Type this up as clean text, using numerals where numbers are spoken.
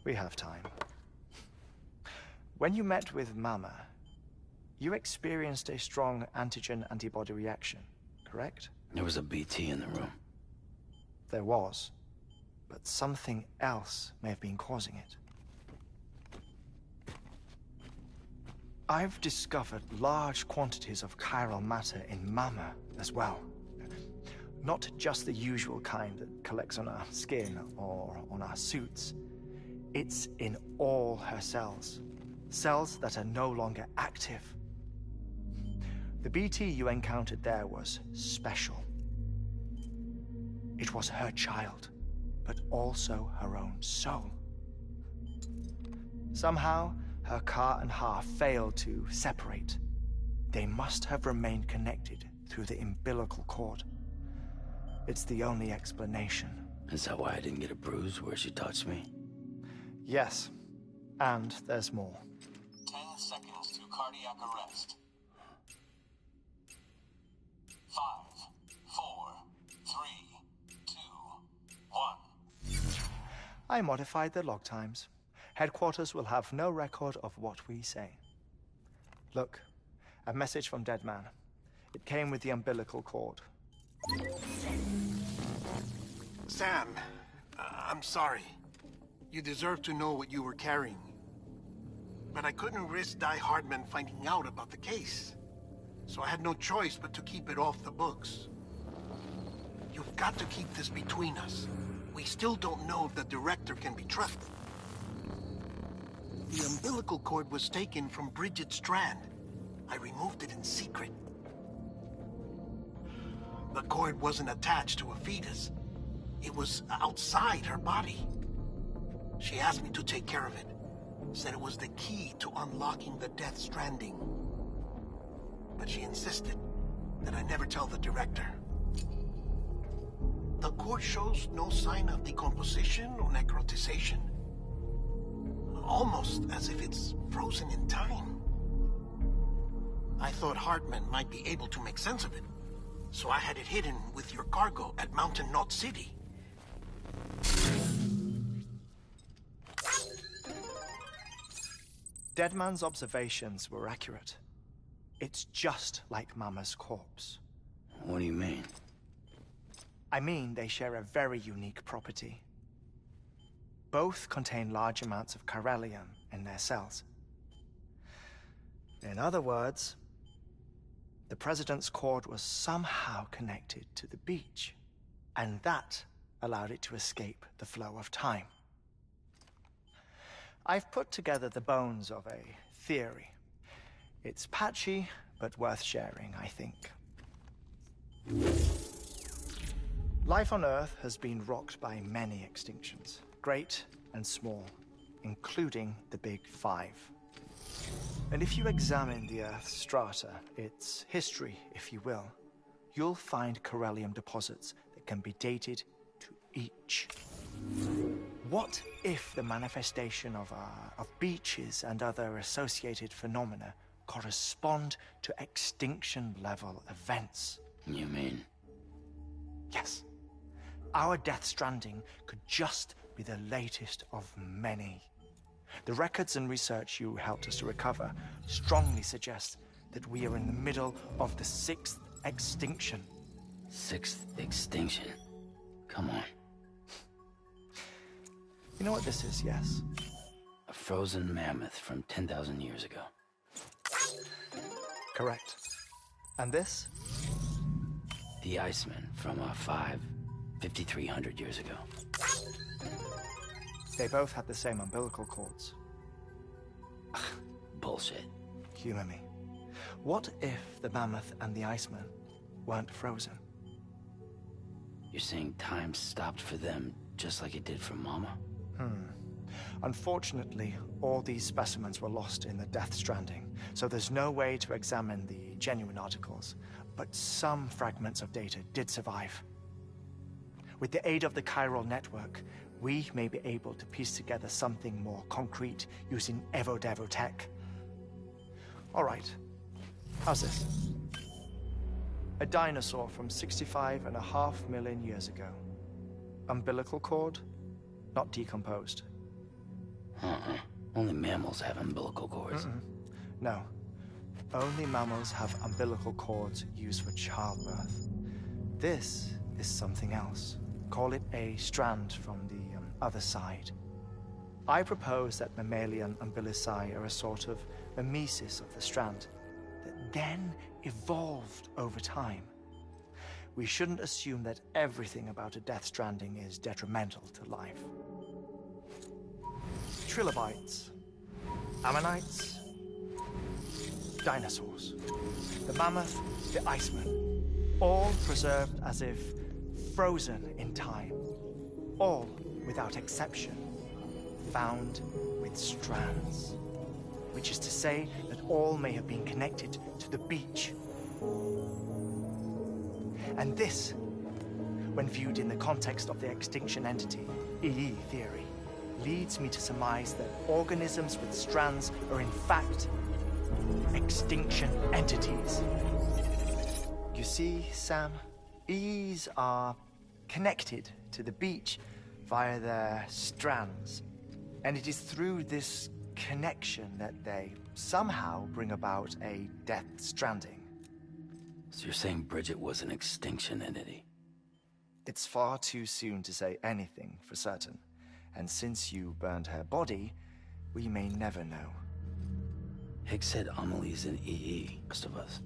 We have time. When you met with Mama, you experienced a strong antigen-antibody reaction, correct? There was a BT in the room. There was, but something else may have been causing it. I've discovered large quantities of chiral matter in Mama as well. Not just the usual kind that collects on our skin or on our suits. It's in all her cells. Cells that are no longer active. The BT you encountered there was special. It was her child, but also her own soul. Somehow, her car and half failed to separate. They must have remained connected through the umbilical cord. It's the only explanation. Is that why I didn't get a bruise where she touched me? Yes, and there's more. 10 seconds to cardiac arrest. 5, 4, 3, 2, 1. I modified the log times. Headquarters will have no record of what we say. Look, a message from Dead Man. It came with the umbilical cord. Sam, I'm sorry. You deserve to know what you were carrying. But I couldn't risk Di Hardman finding out about the case. So I had no choice but to keep it off the books. You've got to keep this between us. We still don't know if the director can be trusted. The umbilical cord was taken from Bridget Strand. I removed it in secret. The cord wasn't attached to a fetus. It was outside her body. She asked me to take care of it. Said it was the key to unlocking the Death Stranding. But she insisted that I never tell the director. The cord shows no sign of decomposition or necrotization. Almost as if it's frozen in time. I thought Hartman might be able to make sense of it. So I had it hidden with your cargo at Mountain Knot City. Deadman's observations were accurate. It's just like Mama's corpse. What do you mean? I mean they share a very unique property. Both contain large amounts of chiralium in their cells. In other words, the President's cord was somehow connected to the beach, and that allowed it to escape the flow of time. I've put together the bones of a theory. It's patchy, but worth sharing, I think. Life on Earth has been rocked by many extinctions, great and small, including the Big Five. And if you examine the Earth's strata, its history, if you will, you'll find chiralium deposits that can be dated to each. What if the manifestation of beaches and other associated phenomena correspond to extinction-level events? You mean? Yes. Our Death Stranding could just be the latest of many. The records and research you helped us to recover strongly suggest that we are in the middle of the 6th extinction. 6th extinction? Come on. You know what this is, yes? A frozen mammoth from 10,000 years ago. Correct. And this? The Iceman from 5,300 years ago. They both had the same umbilical cords. Bullshit. Humor me. What if the mammoth and the Iceman weren't frozen? You're saying time stopped for them just like it did for Mama? Unfortunately, all these specimens were lost in the Death Stranding, so there's no way to examine the genuine articles, but some fragments of data did survive. With the aid of the chiral network, we may be able to piece together something more concrete using Evo-Devo tech. All right, how's this? A dinosaur from 65.5 million years ago. Umbilical cord, not decomposed. Only mammals have umbilical cords. No. Only mammals have umbilical cords used for childbirth. This is something else. Call it a strand from the other side. I propose that mammalian umbilici are a sort of mimesis of the strand that then evolved over time. We shouldn't assume that everything about a death stranding is detrimental to life. Trilobites, ammonites, dinosaurs, the mammoth, the iceman, all preserved as if frozen in time, all without exception found with strands, which is to say that all may have been connected to the beach. And this, when viewed in the context of the extinction entity, EE theory, leads me to surmise that organisms with strands are in fact extinction entities. You see, Sam, EEs are connected to the beach via their strands. And it is through this connection that they somehow bring about a death stranding. So you're saying Bridget was an extinction entity? It's far too soon to say anything for certain. And since you burned her body, we may never know. Hicks said Amelie's an EE, most of us.